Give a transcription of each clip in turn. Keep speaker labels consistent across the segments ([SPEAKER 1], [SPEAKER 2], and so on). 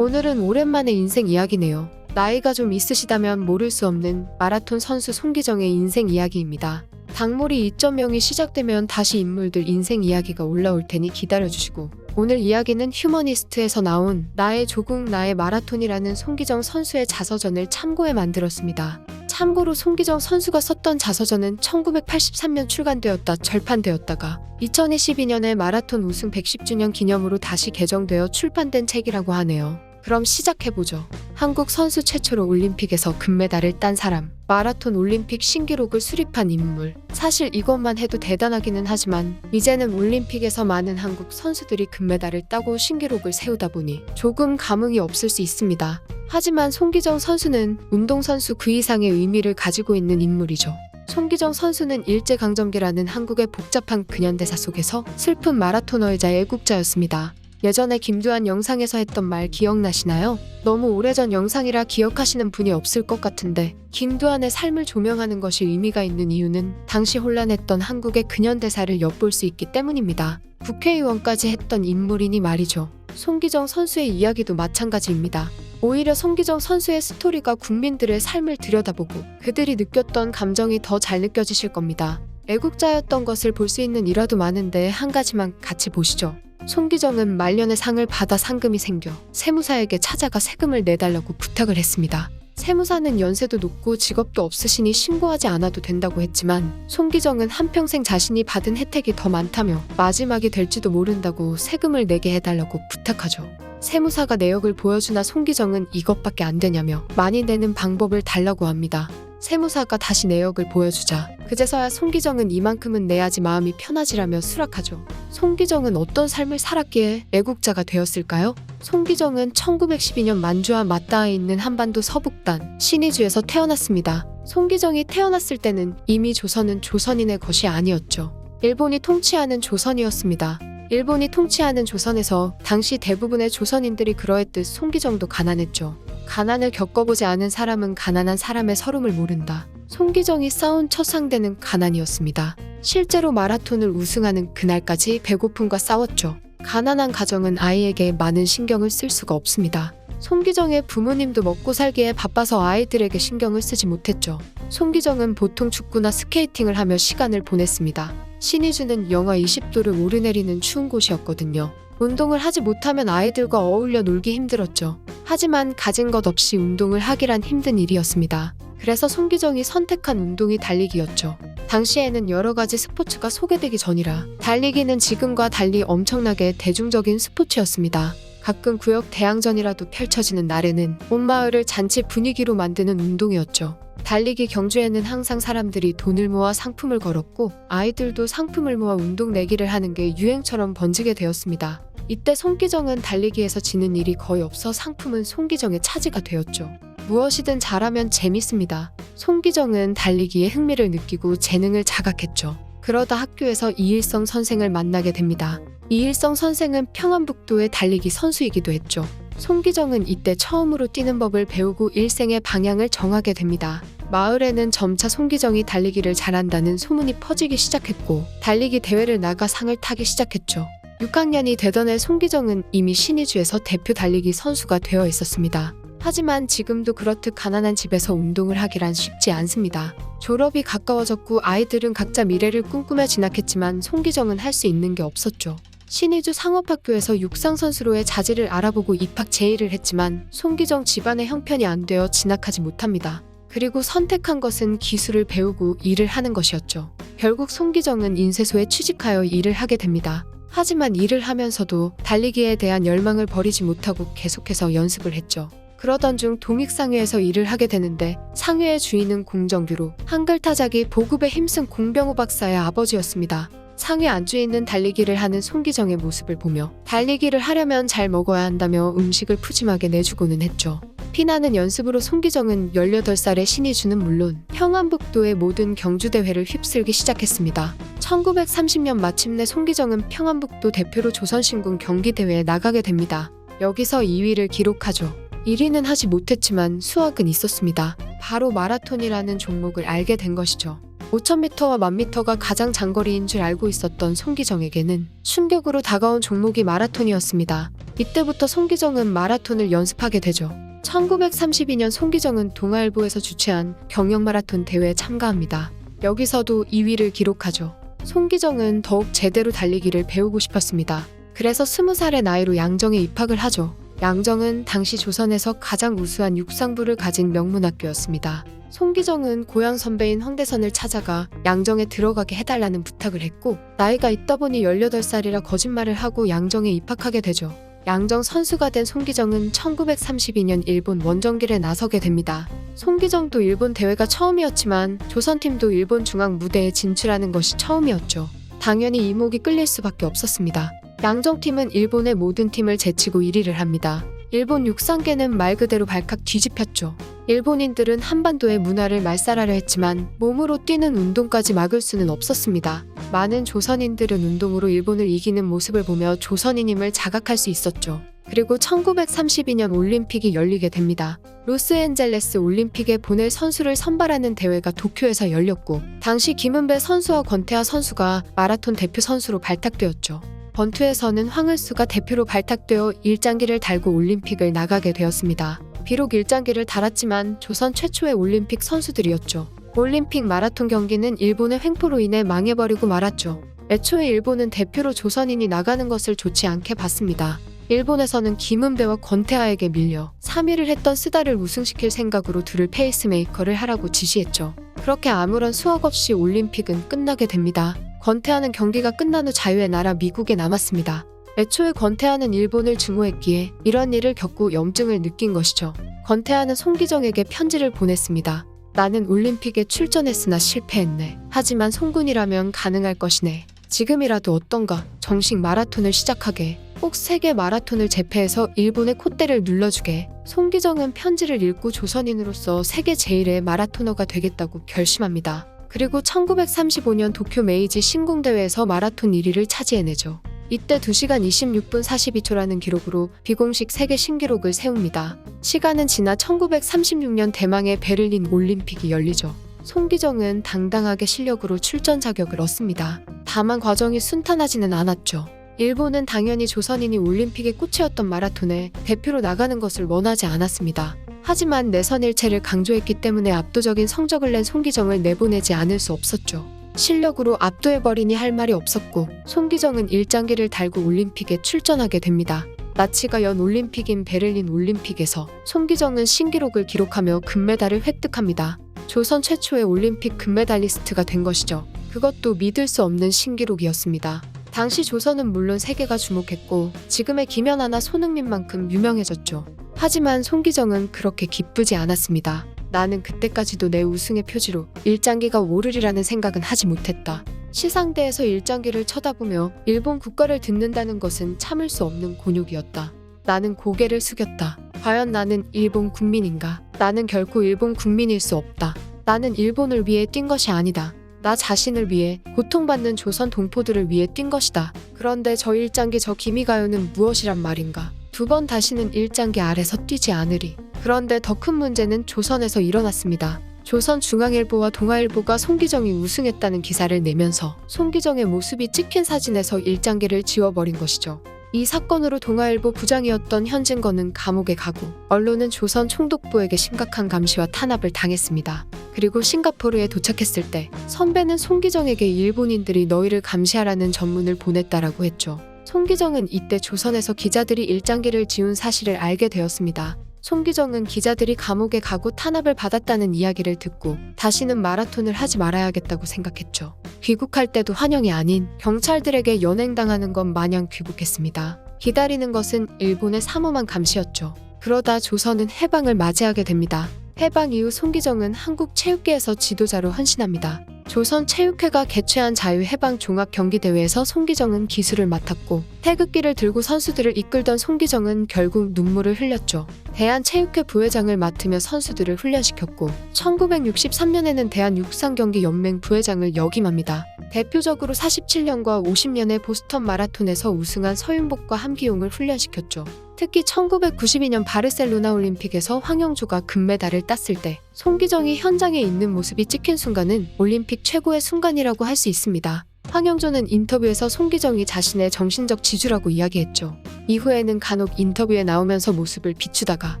[SPEAKER 1] 오늘은 오랜만에 인생 이야기네요. 나이가 좀 있으시다면 모를 수 없는 마라톤 선수 송기정의 인생 이야기입니다. 닭몰이 2.0이 시작되면 다시 인물들 인생 이야기가 올라올 테니 기다려주시고, 오늘 이야기는 휴머니스트에서 나온 나의 조국 나의 마라톤이라는 송기정 선수의 자서전을 참고해 만들었습니다. 참고로 송기정 선수가 썼던 자서전은 1983년 출간되었다 절판되었다가 2022년에 마라톤 우승 110주년 기념으로 다시 개정되어 출판된 책이라고 하네요. 그럼 시작해보죠. 한국 선수 최초로 올림픽에서 금메달을 딴 사람, 마라톤 올림픽 신기록을 수립한 인물. 사실 이것만 해도 대단하기는 하지만 이제는 올림픽에서 많은 한국 선수들이 금메달을 따고 신기록을 세우다 보니 조금 감흥이 없을 수 있습니다. 하지만 송기정 선수는 운동선수 그 이상의 의미를 가지고 있는 인물이죠. 송기정 선수는 일제강점기라는 한국의 복잡한 근현대사 속에서 슬픈 마라토너이자 애국자였습니다. 예전에 김두한 영상에서 했던 말 기억나시나요? 너무 오래전 영상이라 기억하시는 분이 없을 것 같은데, 김두한의 삶을 조명하는 것이 의미가 있는 이유는 당시 혼란했던 한국의 근현대사를 엿볼 수 있기 때문입니다. 국회의원까지 했던 인물이니 말이죠. 송기정 선수의 이야기도 마찬가지입니다. 오히려 송기정 선수의 스토리가 국민들의 삶을 들여다보고 그들이 느꼈던 감정이 더 잘 느껴지실 겁니다. 애국자였던 것을 볼 수 있는 일화도 많은데 한 가지만 같이 보시죠. 송기정은 말년에 상을 받아 상금이 생겨 세무사에게 찾아가 세금을 내달라고 부탁을 했습니다. 세무사는 연세도 높고 직업도 없으시니 신고하지 않아도 된다고 했지만 송기정은 한평생 자신이 받은 혜택이 더 많다며 마지막이 될지도 모른다고 세금을 내게 해달라고 부탁하죠. 세무사가 내역을 보여주나 송기정은 이것밖에 안 되냐며 많이 내는 방법을 달라고 합니다. 세무사가 다시 내역을 보여주자 그제서야 송기정은 이만큼은 내야지 마음이 편하지라며 수락하죠. 송기정은 어떤 삶을 살았기에 애국자가 되었을까요? 송기정은 1912년 만주와 맞닿아 있는 한반도 서북단 신의주에서 태어났습니다. 송기정이 태어났을 때는 이미 조선은 조선인의 것이 아니었죠. 일본이 통치하는 조선이었습니다. 일본이 통치하는 조선에서 당시 대부분의 조선인들이 그러했듯 송기정도 가난했죠. 가난을 겪어보지 않은 사람은 가난한 사람의 서름을 모른다. 송기정이 싸운 첫 상대는 가난이었습니다. 실제로 마라톤을 우승하는 그날까지 배고픔과 싸웠죠. 가난한 가정은 아이에게 많은 신경을 쓸 수가 없습니다. 송기정의 부모님도 먹고 살기에 바빠서 아이들에게 신경을 쓰지 못했죠. 송기정은 보통 축구나 스케이팅을 하며 시간을 보냈습니다. 신의주는 영하 20도를 오르내리는 추운 곳이었거든요. 운동을 하지 못하면 아이들과 어울려 놀기 힘들었죠. 하지만 가진 것 없이 운동을 하기란 힘든 일이었습니다. 그래서 송기정이 선택한 운동이 달리기였죠. 당시에는 여러 가지 스포츠가 소개되기 전이라 달리기는 지금과 달리 엄청나게 대중적인 스포츠였습니다. 가끔 구역 대항전이라도 펼쳐지는 날에는 온 마을을 잔치 분위기로 만드는 운동이었죠. 달리기 경주에는 항상 사람들이 돈을 모아 상품을 걸었고 아이들도 상품을 모아 운동 내기를 하는 게 유행처럼 번지게 되었습니다. 이때 송기정은 달리기에서 지는 일이 거의 없어 상품은 송기정의 차지가 되었죠. 무엇이든 잘하면 재밌습니다. 송기정은 달리기에 흥미를 느끼고 재능을 자각했죠. 그러다 학교에서 이일성 선생을 만나게 됩니다. 이일성 선생은 평안북도의 달리기 선수이기도 했죠. 송기정은 이때 처음으로 뛰는 법을 배우고 일생의 방향을 정하게 됩니다. 마을에는 점차 송기정이 달리기를 잘한다는 소문이 퍼지기 시작했고 달리기 대회를 나가 상을 타기 시작했죠. 6학년이 되던 해 송기정은 이미 신의주에서 대표 달리기 선수가 되어 있었습니다. 하지만 지금도 그렇듯 가난한 집에서 운동을 하기란 쉽지 않습니다. 졸업이 가까워졌고 아이들은 각자 미래를 꿈꾸며 진학했지만 송기정은 할 수 있는 게 없었죠. 신의주 상업학교에서 육상선수로의 자질을 알아보고 입학 제의를 했지만 송기정 집안의 형편이 안 되어 진학하지 못합니다. 그리고 선택한 것은 기술을 배우고 일을 하는 것이었죠. 결국 송기정은 인쇄소에 취직하여 일을 하게 됩니다. 하지만 일을 하면서도 달리기에 대한 열망을 버리지 못하고 계속해서 연습을 했죠. 그러던 중 동익상회에서 일을 하게 되는데 상회의 주인은 공정규로 한글 타작이 보급에 힘쓴 공병호 박사의 아버지였습니다. 상회 안주에 있는 달리기를 하는 송기정의 모습을 보며 달리기를 하려면 잘 먹어야 한다며 음식을 푸짐하게 내주고는 했죠. 피나는 연습으로 송기정은 18살의 신의주는 물론 평안북도의 모든 경주대회를 휩쓸기 시작했습니다. 1930년 마침내 송기정은 평안북도 대표로 조선신궁 경기대회에 나가게 됩니다. 여기서 2위를 기록하죠. 1위는 하지 못했지만 수확은 있었습니다. 바로 마라톤이라는 종목을 알게 된 것이죠. 5000m와 1000m가 가장 장거리인 줄 알고 있었던 송기정에게는 충격으로 다가온 종목이 마라톤이었습니다. 이때부터 송기정은 마라톤을 연습하게 되죠. 1932년 송기정은 동아일보에서 주최한 경영 마라톤 대회에 참가합니다. 여기서도 2위를 기록하죠. 송기정은 더욱 제대로 달리기를 배우고 싶었습니다. 그래서 20살의 나이로 양정에 입학을 하죠. 양정은 당시 조선에서 가장 우수한 육상부를 가진 명문학교였습니다. 송기정은 고향 선배인 황대선을 찾아가 양정에 들어가게 해달라는 부탁을 했고, 나이가 있다 보니 18살이라 거짓말을 하고 양정에 입학하게 되죠. 양정 선수가 된 송기정은 1932년 일본 원정길에 나서게 됩니다. 송기정도 일본 대회가 처음이었지만 조선팀도 일본 중앙 무대에 진출하는 것이 처음이었죠. 당연히 이목이 끌릴 수밖에 없었습니다. 양정팀은 일본의 모든 팀을 제치고 1위를 합니다. 일본 육상계는 말 그대로 발칵 뒤집혔죠. 일본인들은 한반도의 문화를 말살하려 했지만 몸으로 뛰는 운동까지 막을 수는 없었습니다. 많은 조선인들은 운동으로 일본을 이기는 모습을 보며 조선인임을 자각할 수 있었죠. 그리고 1932년 올림픽이 열리게 됩니다. 로스앤젤레스 올림픽에 보낼 선수를 선발하는 대회가 도쿄에서 열렸고, 당시 김은배 선수와 권태하 선수가 마라톤 대표 선수로 발탁되었죠. 번투에서는 황을수가 대표로 발탁되어 일장기를 달고 올림픽을 나가게 되었습니다. 비록 일장기를 달았지만 조선 최초의 올림픽 선수들이었죠. 올림픽 마라톤 경기는 일본의 횡포로 인해 망해버리고 말았죠. 애초에 일본은 대표로 조선인이 나가는 것을 좋지 않게 봤습니다. 일본에서는 김은배와 권태하에게 밀려 3위를 했던 스다를 우승시킬 생각으로 둘을 페이스메이커를 하라고 지시했죠. 그렇게 아무런 수확 없이 올림픽은 끝나게 됩니다. 권태하는 경기가 끝난 후 자유의 나라 미국에 남았습니다. 애초에 권태하는 일본을 증오했기에 이런 일을 겪고 염증을 느낀 것이죠. 권태하는 송기정에게 편지를 보냈습니다. 나는 올림픽에 출전했으나 실패했네. 하지만 송군이라면 가능할 것이네. 지금이라도 어떤가 정식 마라톤을 시작하게. 꼭 세계 마라톤을 제패해서 일본의 콧대를 눌러주게. 송기정은 편지를 읽고 조선인으로서 세계 제1의 마라토너가 되겠다고 결심합니다. 그리고 1935년 도쿄 메이지 신궁대회에서 마라톤 1위를 차지해내죠. 이때 2시간 26분 42초라는 기록으로 비공식 세계 신기록을 세웁니다. 시간은 지나 1936년 대망의 베를린 올림픽이 열리죠. 송기정은 당당하게 실력으로 출전 자격을 얻습니다. 다만 과정이 순탄하지는 않았죠. 일본은 당연히 조선인이 올림픽의 꽃이었던 마라톤에 대표로 나가는 것을 원하지 않았습니다. 하지만 내선일체를 강조했기 때문에 압도적인 성적을 낸 송기정을 내보내지 않을 수 없었죠. 실력으로 압도해버리니 할 말이 없었고, 송기정은 일장기를 달고 올림픽에 출전하게 됩니다. 나치가 연 올림픽인 베를린 올림픽에서 송기정은 신기록을 기록하며 금메달을 획득합니다. 조선 최초의 올림픽 금메달리스트가 된 것이죠. 그것도 믿을 수 없는 신기록이었습니다. 당시 조선은 물론 세계가 주목했고 지금의 김연아나 손흥민만큼 유명해졌죠. 하지만 송기정은 그렇게 기쁘지 않았습니다. 나는 그때까지도 내 우승의 표지로 일장기가 오르리라는 생각은 하지 못했다. 시상대에서 일장기를 쳐다보며 일본 국가를 듣는다는 것은 참을 수 없는 곤욕이었다. 나는 고개를 숙였다. 과연 나는 일본 국민인가? 나는 결코 일본 국민일 수 없다. 나는 일본을 위해 뛴 것이 아니다. 나 자신을 위해, 고통받는 조선 동포들을 위해 뛴 것이다. 그런데 저 일장기 저 기미가요는 무엇이란 말인가? 2번 다시는 일장기 아래서 뛰지 않으리. 그런데 더 큰 문제는 조선에서 일어났습니다. 조선중앙일보와 동아일보가 송기정이 우승했다는 기사를 내면서 송기정의 모습이 찍힌 사진에서 일장기를 지워버린 것이죠. 이 사건으로 동아일보 부장이었던 현진건은 감옥에 가고, 언론은 조선 총독부에게 심각한 감시와 탄압을 당했습니다. 그리고 싱가포르에 도착했을 때 선배는 송기정에게 일본인들이 너희를 감시하라는 전문을 보냈다라고 했죠. 송기정은 이때 조선에서 기자들이 일장기를 지운 사실을 알게 되었습니다. 송기정은 기자들이 감옥에 가고 탄압을 받았다는 이야기를 듣고 다시는 마라톤을 하지 말아야겠다고 생각했죠. 귀국할 때도 환영이 아닌 경찰들에게 연행당하는 것 마냥 귀국했습니다. 기다리는 것은 일본의 삼엄한 감시였죠. 그러다 조선은 해방을 맞이하게 됩니다. 해방 이후 송기정은 한국 체육계에서 지도자로 헌신합니다. 조선 체육회가 개최한 자유해방 종합경기대회에서 송기정은 기술을 맡았고, 태극기를 들고 선수들을 이끌던 송기정은 결국 눈물을 흘렸죠. 대한체육회 부회장을 맡으며 선수들을 훈련시켰고, 1963년에는 대한육상경기연맹 부회장을 역임합니다. 대표적으로 47년과 50년의 보스턴 마라톤에서 우승한 서윤복과 함기용을 훈련시켰죠. 특히 1992년 바르셀로나 올림픽에서 황영조가 금메달을 땄을 때 송기정이 현장에 있는 모습이 찍힌 순간은 올림픽 최고의 순간이라고 할 수 있습니다. 황영조는 인터뷰에서 송기정이 자신의 정신적 지주라고 이야기했죠. 이후에는 간혹 인터뷰에 나오면서 모습을 비추다가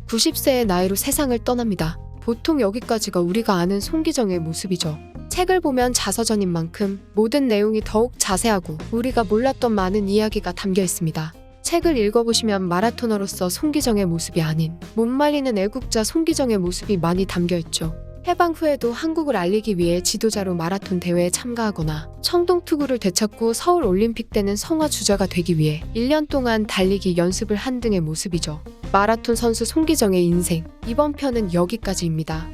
[SPEAKER 1] 90세의 나이로 세상을 떠납니다. 보통 여기까지가 우리가 아는 송기정의 모습이죠. 책을 보면 자서전인 만큼 모든 내용이 더욱 자세하고 우리가 몰랐던 많은 이야기가 담겨 있습니다. 책을 읽어보시면 마라토너로서 송기정의 모습이 아닌 못 말리는 애국자 송기정의 모습이 많이 담겨 있죠. 해방 후에도 한국을 알리기 위해 지도자로 마라톤 대회에 참가하거나 청동투구를 되찾고 서울 올림픽 때는 성화 주자가 되기 위해 1년 동안 달리기 연습을 한 등의 모습이죠. 마라톤 선수 송기정의 인생, 이번 편은 여기까지입니다.